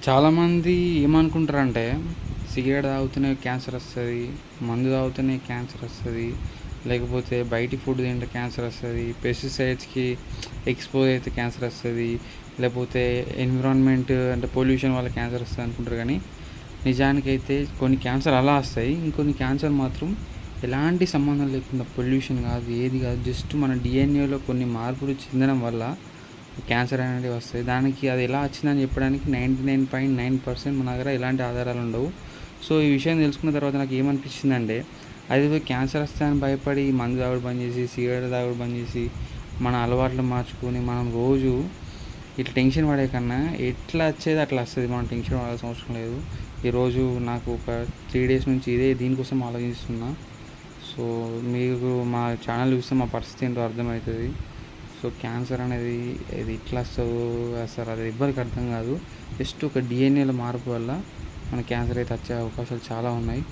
చాలామంది ఏమనుకుంటారంటే, సిగరెట్ తాగుతూనే క్యాన్సర్ వస్తది, మందు తాగుతూనే క్యాన్సర్ వస్తది, లేకపోతే బయటి ఫుడ్ తింటే క్యాన్సర్ వస్తది, పెస్టిసైడ్స్‌కి ఎక్స్‌పోజ్ అయితే క్యాన్సర్ వస్తది, లేకపోతే ఎన్విరాన్మెంట్ అంటే పొల్యూషన్ వల్ల క్యాన్సర్ వస్తది అనుకుంటారు కానీ, నిజానికైతే కొన్ని క్యాన్సర్ అలా వస్తాయి. ఇంకొన్ని క్యాన్సర్ మాత్రం ఎలాంటి సంబంధం లేకుండా పొల్యూషన్ కాదు, ఏది కాదు, జస్ట్ మన డీఎన్ఏలో కొన్ని మార్పులు చెందడం వల్ల క్యాన్సర్ అనేది వస్తాయి. దానికి అది ఎలా వచ్చిందని చెప్పడానికి 99.9% మన దగ్గర ఎలాంటి ఆధారాలు ఉండవు. సో, ఈ విషయం తెలుసుకున్న తర్వాత నాకు ఏమనిపించిందంటే, అదేదో క్యాన్సర్ వస్తదని భయపడి మందు తాగుడు బంద్ చేసి, సిగరెట్ తాగుడు బంద్ చేసి, మన అలవాట్లు మార్చుకొని, మనం రోజు ఇట్లా టెన్షన్ పడే కన్నా ఎట్లా వచ్చేది అట్లా వస్తది. మనం టెన్షన్ పడాల్సిన అవసరం లేదు. ఈరోజు నాకు ఒక 3 డేస్ నుంచి దీనికోసం ఆలోచిస్తున్నా. సో, మీకు మా ఛానల్ చూస్తే మా పరిస్థితి ఏంటో అర్థమవుతది. సో, క్యాన్సర్ అనేది ఇది ఎట్లా వస్తదో అసలు అది ఎవ్వరికి అర్థం కాదు. జస్ట్ ఒక డీఎన్ఏలో మార్పు వల్ల మన క్యాన్సర్ అయితే వచ్చే అవకాశాలు చాలా ఉన్నాయి.